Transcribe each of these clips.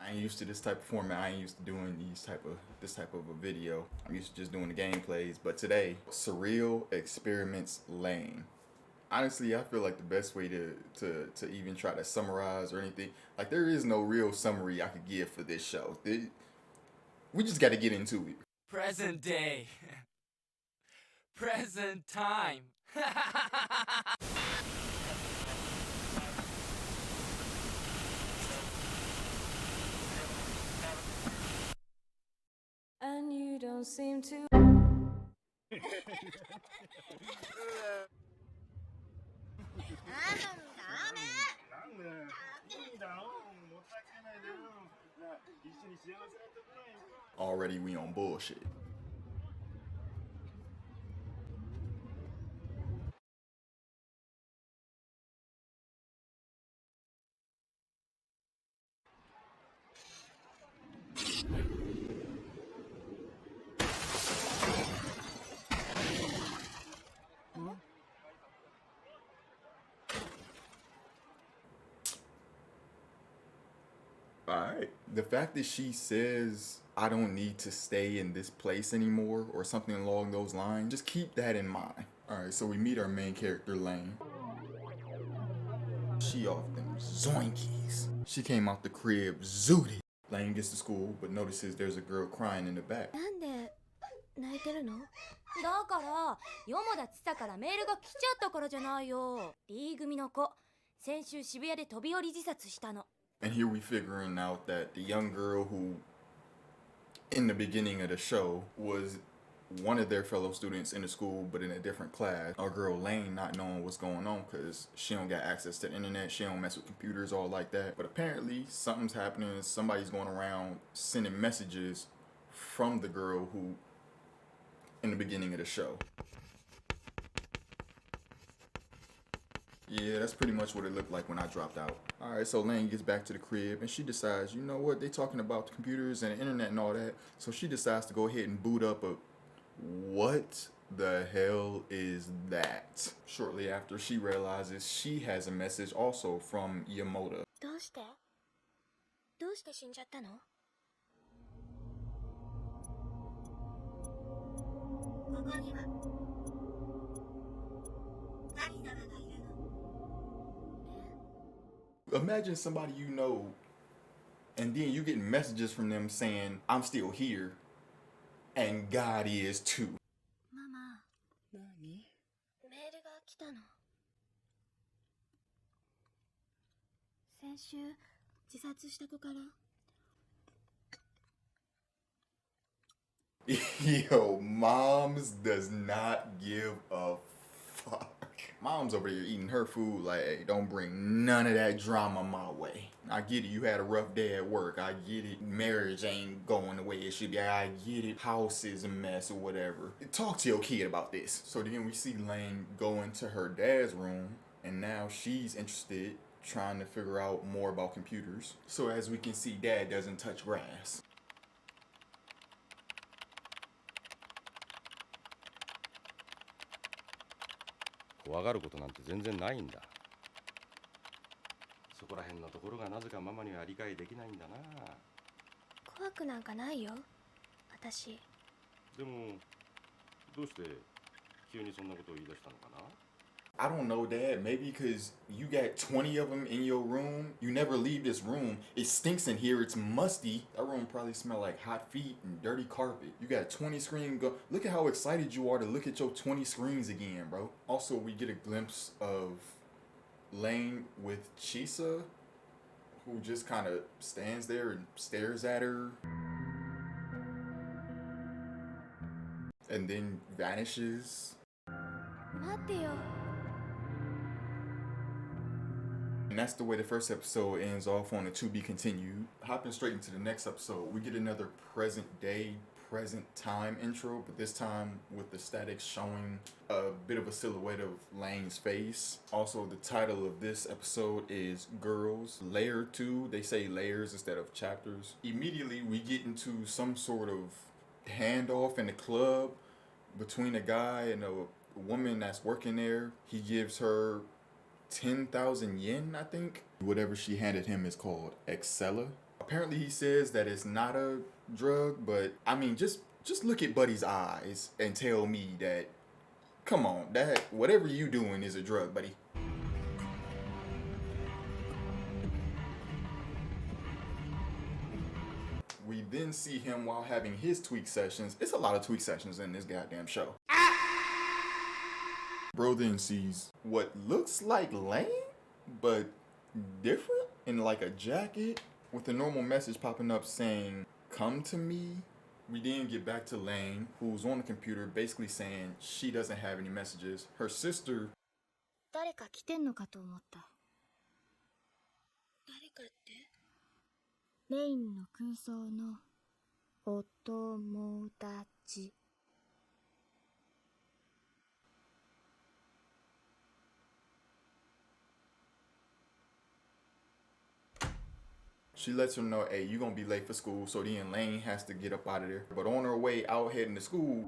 I ain't used to this type of format. I ain't used to doing this type of a video. I'm used to just doing the gameplays. But today, Surreal Experiments Lain. Honestly, I feel like the best way to even try to summarize or anything, like there is no real summary I could give for this show. We just got to get into it. Present day. Present time. And you don't seem to. Already we on bullshit. Alright. The fact that she says, I don't need to stay in this place anymore, or something along those lines, just keep that in mind. Alright, so we meet our main character, Lain. She off them zoinkies. She came out the crib zooted. Lain gets to school, but notices there's a girl crying in the back. なんで泣いてるの？だからよもだちさからメールが来ちゃったからじゃないよ。D組の子、先週渋谷で飛び降り自殺したの。 And here we figuring out that the young girl who, in the beginning of the show, was one of their fellow students in the school, but in a different class. Our girl Lain not knowing what's going on because she don't got access to the internet. She don't mess with computers all like that. But apparently something's happening. Somebody's going around sending messages from the girl who, in the beginning of the show. Yeah, that's pretty much what it looked like when I dropped out. Alright, so Lain gets back to the crib and she decides, you know what, they talking about the computers and the internet and all that. So she decides to go ahead and boot up a... What the hell is that? Shortly after, she realizes she has a message also from Yamoda. どうして？どうして死んじゃったの？ここには神様がいるの。Imagine somebody you know, and then you get messages from them saying, I'm still here, and God is too. ママ、何？メールが来たの。先週自殺した子から。Yo, moms does not give a fuck. Mom's over there eating her food like, hey, don't bring none of that drama my way. I get it, you had a rough day at work. I get it, marriage ain't going the way it should be. I get it, house is a mess or whatever. Talk to your kid about this. So then we see Lain go into her dad's room, and now she's interested, trying to figure out more about computers. So as we can see, dad doesn't touch grass. 怖がることなんて全然ないんだ。そこら辺のところがなぜかママには理解できないんだな。怖くなんかないよ、私。でもどうして急にそんなことを言い出したのかな？ I don't know, Dad. Maybe because you got 20 of them in your room. You never leave this room. It stinks in here. It's musty. That room probably smell like hot feet and dirty carpet. You got 20 screens. Look at how excited you are to look at your 20 screens again, bro. Also, we get a glimpse of Lain with Chisa, who just kind of stands there and stares at her. And then vanishes. 待ってよ。 And that's the way the first episode ends off on a to be continued. Hopping straight into the next episode, we get another present day, present time intro, but this time with the static showing a bit of a silhouette of Lane's face. Also, the title of this episode is Girls Layer 2. They say layers instead of chapters. Immediately, we get into some sort of handoff in the club between a guy and a woman that's working there. He gives her 10,000 yen, I think. Whatever she handed him is called Excella. Apparently he says that it's not a drug, but I mean, just look at Buddy's eyes and tell me that, come on, that whatever you doing is a drug, buddy. We then see him while having his tweak sessions. It's a lot of tweak sessions in this goddamn show. Bro then sees what looks like Lain, but different, in like a jacket with a normal message popping up saying, "Come to me." We then get back to Lain, who's on the computer basically saying she doesn't have any messages. Her sister, 誰か来てんのかと思った。誰かって？レインの空想のお友達。she lets her know, hey, you gonna be late for school, so then Lain has to get up out of there. But on her way out heading to school,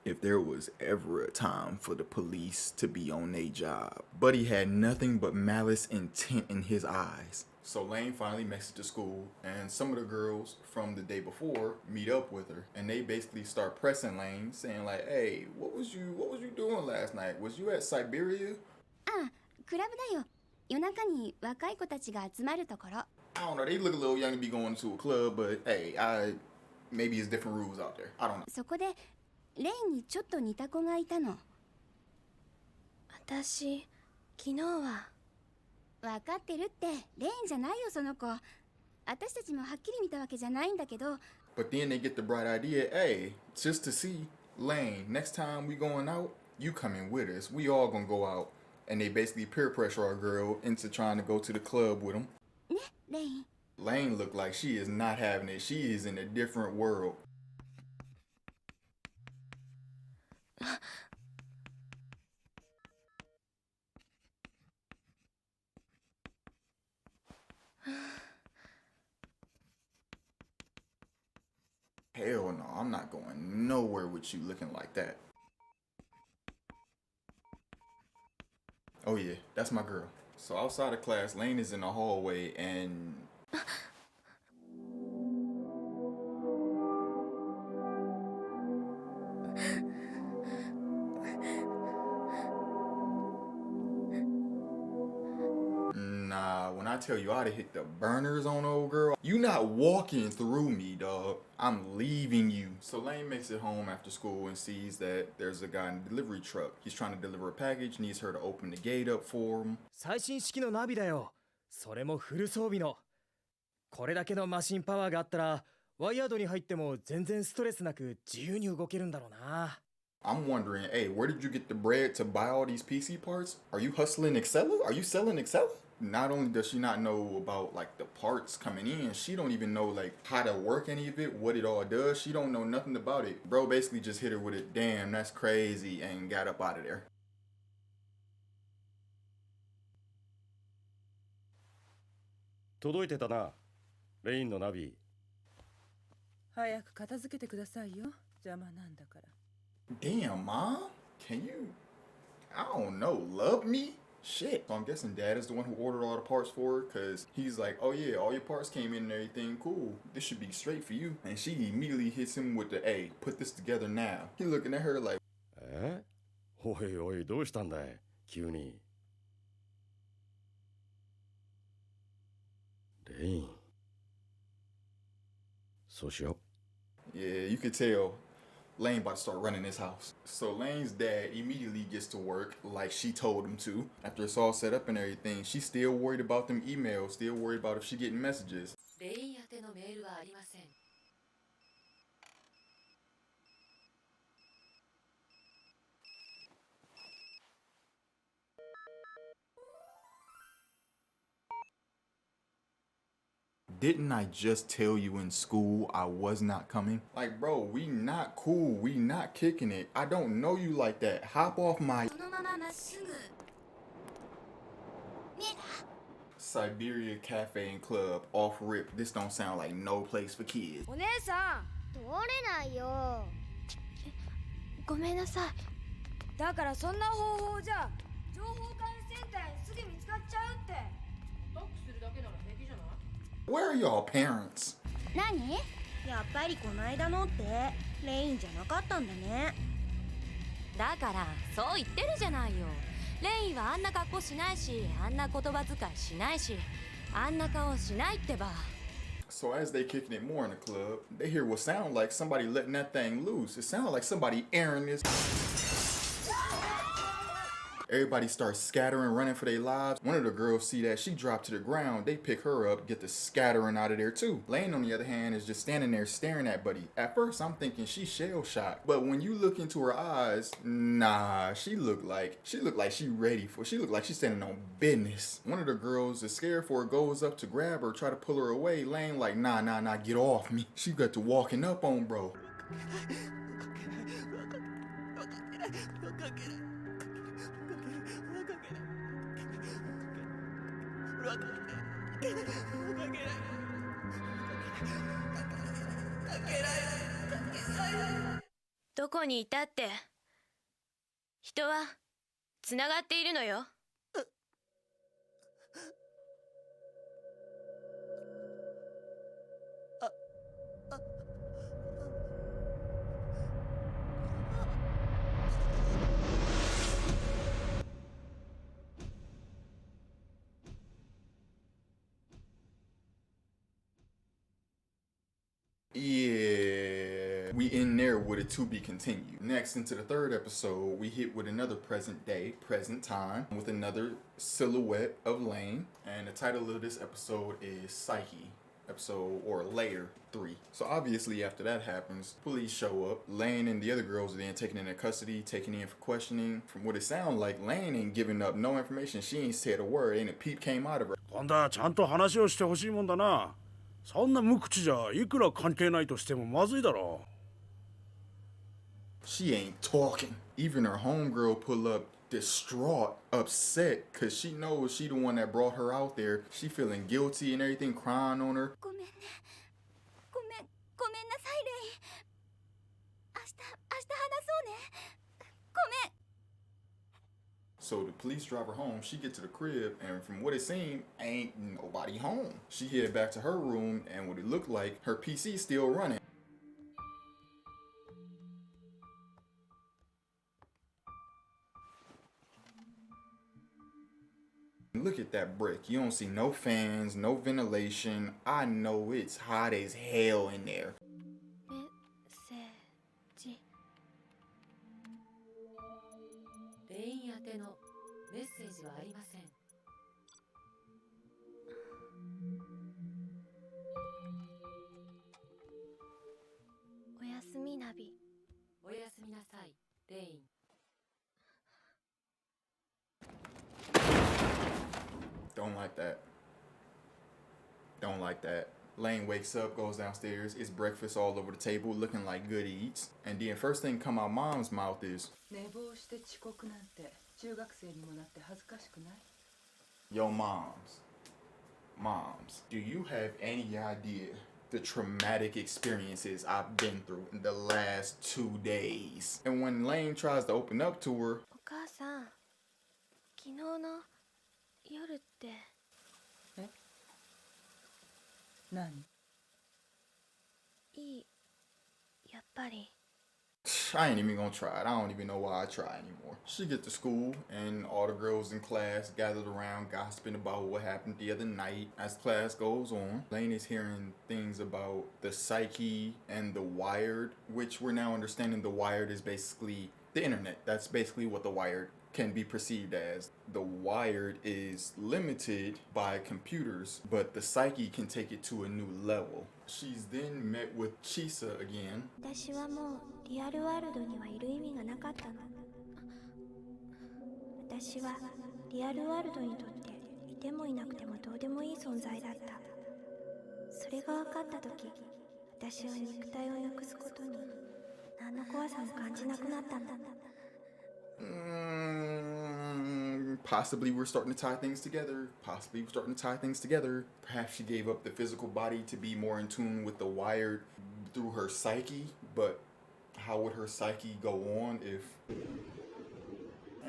if there was ever a time for the police to be on their job, Buddy had nothing but malice intent in his eyes. So Lain finally makes it to school, and some of the girls from the day before meet up with her, and they basically start pressing Lain, saying like, "Hey, what was you doing last night? Was you at Siberia?" あ、クラブだよ。夜中に若い子たちが集まるところ。I don't know. They look a little young to be going to a club, but hey, maybe it's different rules out there. I don't know. そこでレインにちょっと似た子がいたの。私昨日は分かってるって、レインじゃないよその子。私たちもはっきり見たわけじゃないんだけど。But then they get the bright idea, hey, just to see, Lain, next time we going out, you coming with us. We all gonna go out. And they basically peer pressure our girl into trying to go to the club with them. ね、レイン。Lain look like she is not having it. She is in a different world. Hell no, I'm not going nowhere with you looking like that. Oh yeah, that's my girl. So outside of class, Lain is in the hallway and... Nah, when I tell you I'd have hit the burners on old girl, you not walking through me, dog. I'm leaving you. So Lain makes it home after school and sees that there's a guy in the delivery truck. He's trying to deliver a package, needs her to open the gate up for him. 最新式のナビだよ。それもフル装備の。これだけのマシンパワーがあったら、ワイヤードに入っても全然ストレスなく自由に動けるんだろうな。I'm wondering, hey, where did you get the bread to buy all these PC parts? Are you hustling Excella? Are you selling Excella? Not only does she not know about like the parts coming in, she don't even know like how to work any of it, what it all does. She don't know nothing about it. Bro basically just hit her with it, damn, that's crazy, and got up out of there. 届いてたな、レインのナビ。早く片付けてくださいよ。邪魔なんだから。Damn, Mom? Can you, I don't know, love me? Shit. So I'm guessing Dad is the one who ordered all the parts for her, because he's like, oh yeah, all your parts came in and everything, cool. This should be straight for you. And she immediately hits him with the, hey, put this together now. He looking at her like, え？おいおい、どうしたんだい急に。レイン。そうしよう。 yeah, you could tell Lain about to start running this house. So Lane's dad immediately gets to work like she told him to. After it's all set up and everything, she's still worried about them emails, still worried about if she getting messages. レイン宛てのメールはありません。Didn't I just tell you in school I was not coming? Like, bro, we not cool. We not kicking it. I don't know you like that. Hop off my そのまままっすぐ。見えた？ Siberia Cafe and Club off rip. This don't sound like no place for kids. お姉さん、通れないよ。ごめんなさい。だからそんな方法じゃ情報管理センターにすぐ見つかっちゃうって。タックするだけなら平気じゃない？ Where are y'all parents? 何？やっぱりこの間のってレインじゃなかったんだね。だからそう言ってるじゃないよ。レインはあんな格好しないし、あんな言葉遣いしないし、あんな顔しないってば。 So as they kicking it more in the club, they hear what sound like somebody letting that thing loose. It sounded like somebody airing this. Everybody starts scattering, running for their lives. One of the girls see that, she dropped to the ground. They pick her up, get the scattering out of there too. Lain, on the other hand, is just standing there staring at Buddy. At first, I'm thinking she's shell-shocked, but when you look into her eyes, nah, she looked like she ready for. She looked like she's standing on business. One of the girls is scared for her, goes up to grab her, try to pull her away. Lain like, nah, get off me. She got to walking up on bro. どこにいたって人はつながっているのよ。Yeah, we in there with a to be continued. Next, into the third episode, we hit with another present day, present time, with another silhouette of Lain. And the title of this episode is Psyche, episode or Layer 3. So obviously after that happens, police show up. Lain and the other girls are then taken into custody, taken in for questioning. From what it sounds like, Lain ain't giving up no information. She ain't said a word, ain't a peep came out of her. 今度はちゃんと話をしてほしいもんだな。そんな無口じゃいくら関係ないとしてもまずいだろう。 She ain't talking. Even her homegirl pull up distraught, upset, cause she knows she the one that brought her out there. She feeling guilty and everything, crying on her. ごめんね。ごめんなさいレイン。明日話そうね。ごめん。 So the police drive her home. She get to the crib, and from what it seemed, ain't nobody home. She head back to her room, and what it looked like, her PC still running. Look at that brick. You don't see no fans, no ventilation. I know it's hot as hell in there. メッセージ。レイン宛てのメッセージはありません。おやすみナビ。おやすみなさい、レイン。Don't like that. Don't like that. Lain wakes up, goes downstairs. It's breakfast all over the table, looking like good eats. And then first thing come out mom's mouth is, 寝坊して遅刻なんて中学生にもなって恥ずかしくない？ Yo, moms, do you have any idea the traumatic experiences I've been through in the last 2 days? And when Lain tries to open up to her, お母さん、昨日の夜って。何？いい。やっぱり。 I ain't even gonna try it. I don't even know why I try anymore. She get to school and all the girls in class gathered around gossiping about what happened the other night. As class goes on, Lain is hearing things about the psyche and the wired, which we're now understanding the wired is basically the internet. That's basically what the wired can be perceived as. The wired is limited by computers, but the psyche can take it to a new level. She's then met with Chisa again. 私はもうリアルワールドにはいる意味がなかったの。私はリアルワールドにとっていてもいなくてもどうでもいい存在だった。それが分かった時、私は肉体をなくすことに何の怖さも感じなくなったんだ。Possibly we're starting to tie things together. Perhaps she gave up the physical body to be more in tune with the wired through her psyche, but how would her psyche go on if...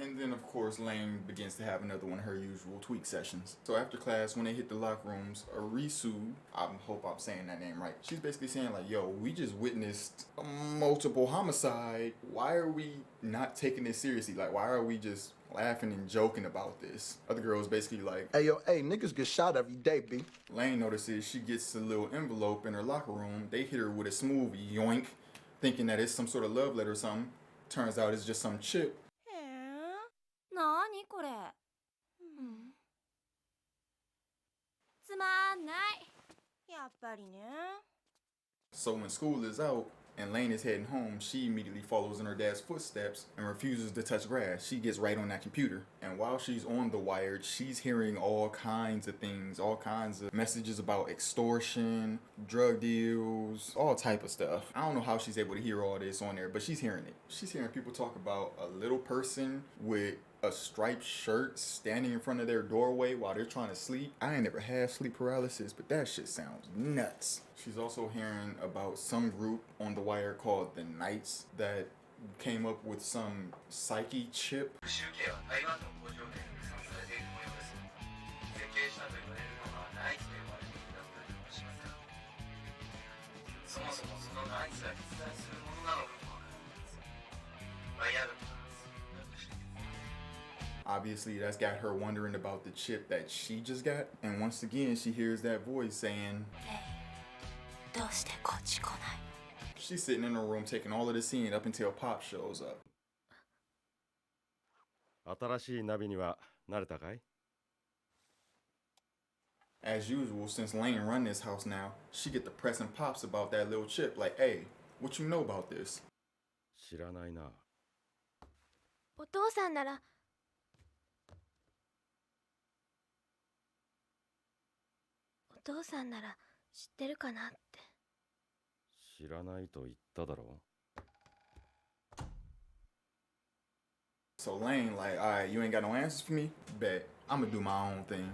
And then, of course, Lain begins to have another one of her usual tweak sessions. So after class, when they hit the locker rooms, Arisu, I hope I'm saying that name right, she's basically saying like, yo, we just witnessed a multiple homicide. Why are we not taking this seriously? Like, why are we just laughing and joking about this? Other girls basically like, hey, yo, hey, niggas get shot every day, B. Lain notices she gets a little envelope in her locker room. They hit her with a smooth yoink, thinking that it's some sort of love letter or something. Turns out it's just some chip. なにこれ、つまんない、やっぱりね。 So when school is out and Lain is heading home, she immediately follows in her dad's footsteps and refuses to touch grass. She gets right on that computer. And while she's on the wired, she's hearing all kinds of things, all kinds of messages about extortion, drug deals, all type of stuff. I don't know how she's able to hear all this on there, but she's hearing it. She's hearing people talk about a little person with a striped shirt standing in front of their doorway while they're trying to sleep. I ain't never had sleep paralysis, but that shit sounds nuts. She's also hearing about some group on the wire called the Knights that came up with some psyche chip. Obviously, that's got her wondering about the chip that she just got. And once again, she hears that voice saying, she's sitting in her room taking all of the scene up until Pop shows up. 新しいナビには慣れたかい？ As usual, since Lain run this house now, she get the pressing Pops about that little chip. Like, hey, what you know about this? 知らないな。お父さんならお父さんなら知ってるかなって。知らないと言っただろう。 So Lain like, alright, you ain't got no answers for me? Bet. I'ma do my own thing.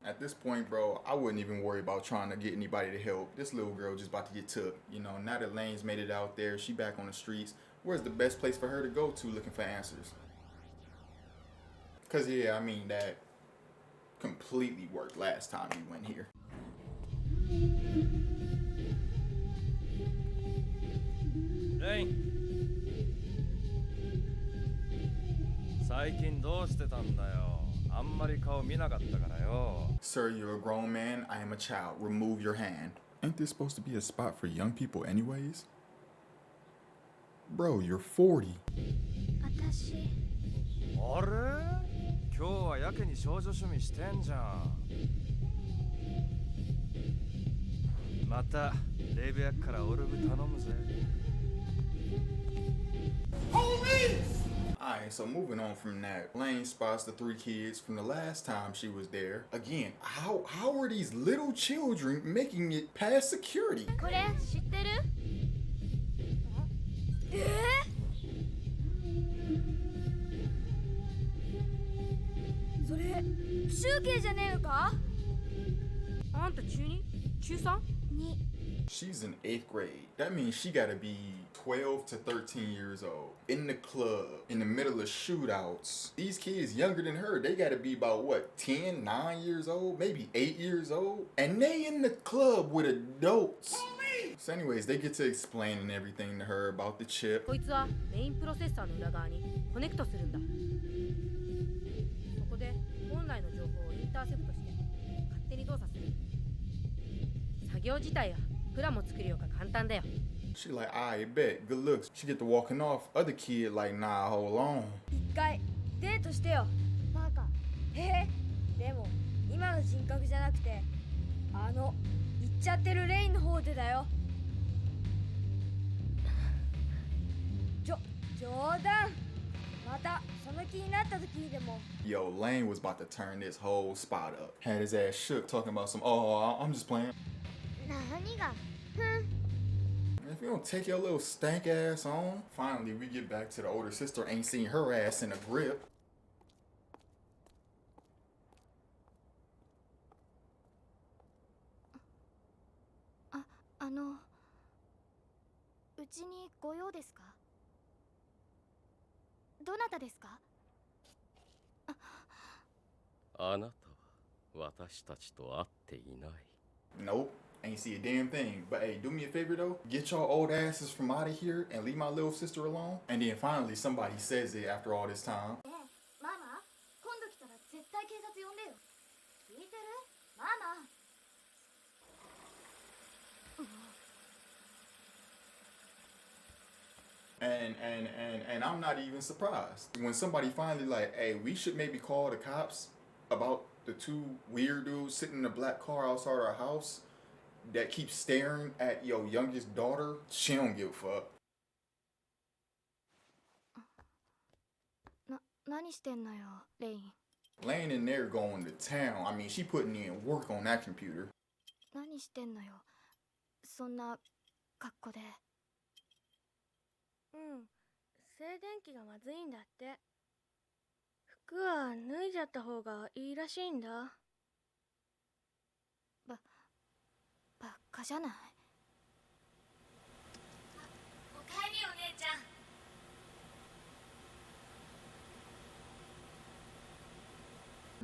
At this point, bro, I wouldn't even worry about trying to get anybody to help. This little girl just about to get took. You know, now that Lane's made it out there, she back on the streets. Where's the best place for her to go to looking for answers? Cause yeah, I mean, that completely worked last time we went here. Lain 最近どうしてたんだよ。あんまり顔見なかったからよ。 Sir, you're a grown man. I am a child. Remove your hand. Ain't this supposed to be a spot for young people anyways? Bro, you're 40. 私あれ？今日はやけに少女趣味してんじゃん。またレイブ役からオルグ頼むぜ。Alright, so moving on from that, Lain spots the 3 kids from the last time she was there. Again, how are these little children making it past security? これ知ってる？それ中継じゃねえのか？あんた中 2？ 中 3？ に She's in 8th grade. That means she gotta be 12 to 13 years old. In the club, in the middle of shootouts. These kids younger than her, they gotta be about what, 10, 9 years old? Maybe 8 years old? And they in the club with adults. So anyways, they get to explaining everything to her about the chip. こいつはメインプロセッサーの裏側にコネクトするんだ。そこで本来の情報をインターセプトして勝手に動作する。作業自体やプラも作るようが簡単だよ。 She like, I bet, good looks. She get to walking off. Other kid like, nah, hold on. 一回デートしてよ。バカ。へへ。でも今の人格じゃなくて言っちゃってるレインの方でだよ。冗談。またその気になった時にでも。 Yo, Lain was about to turn this whole spot up. Had his ass shook talking about some, oh, I'm just playing. 何が？ If you don't take your little stank ass on, finally we get back to the older sister ain't seen her ass in a grip. うちにご用ですか？どなたですか？あなたは私たちと会っていない。 Nope, ain't see a damn thing. But hey, do me a favor though. Get your old asses from out of here and leave my little sister alone. And then finally somebody says it after all this time. ねえ、ママ、今度来たら絶対警察呼んでよ。聞いてる？ママ。And I'm not even surprised when somebody finally like, hey, we should maybe call the cops about the two weird dudes sitting in a black car outside our house that keep staring at your youngest daughter. She don't give a fuck. 何してんのよ、レイン。Lain in there going to town. I mean, she putting in work on that computer. 何してんのよ、そんな格好で。うん、静電気がまずいんだって。服は脱いじゃった方がいいらしいんだ。ばっかじゃない。おかえりお姉ちゃ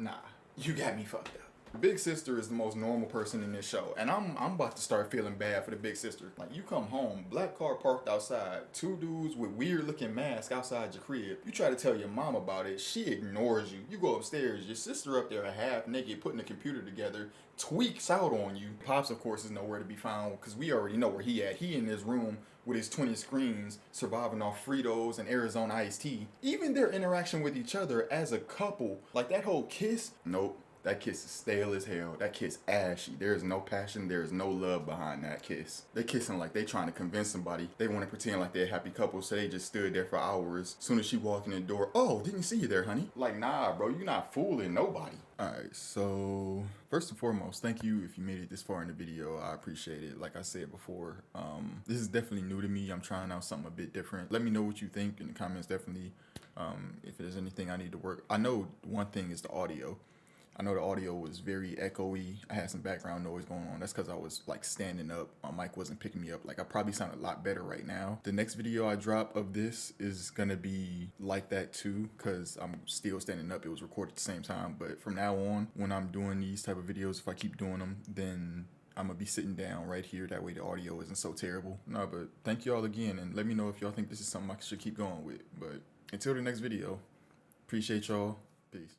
ん。Nah, you got me fucked up. Big sister is the most normal person in this show, and I'm about to start feeling bad for the big sister. Like, you come home, black car parked outside, two dudes with weird looking masks outside your crib. You try to tell your mom about it, she ignores you. You go upstairs, your sister up there half naked putting the computer together, tweaks out on you. Pops, of course, is nowhere to be found because we already know where he at. He in his room with his 20 screens, surviving off Fritos and Arizona iced tea. Even their interaction with each other as a couple, like that whole kiss, nope. That kiss is stale as hell. That kiss ashy. There is no passion. There is no love behind that kiss. They kissing like they trying to convince somebody. They want to pretend like they're a happy couple, so they just stood there for hours. Soon as she walked in the door, oh, didn't see you there, honey. Like, nah, bro, you're not fooling nobody. Alright, so first and foremost, thank you if you made it this far in the video. I appreciate it. Like I said before, this is definitely new to me. I'm trying out something a bit different. Let me know what you think in the comments, definitely. If there's anything I need to work. I know one thing is the audio. I know the audio was very echoey. I had some background noise going on. That's because I was like standing up. My mic wasn't picking me up. Like, I probably sound a lot better right now. The next video I drop of this is gonna be like that too, because I'm still standing up. It was recorded at the same time. But from now on, when I'm doing these type of videos, if I keep doing them, then I'm gonna be sitting down right here. That way the audio isn't so terrible. No, but thank you all again. And let me know if y'all think this is something I should keep going with. But until the next video, appreciate y'all. Peace.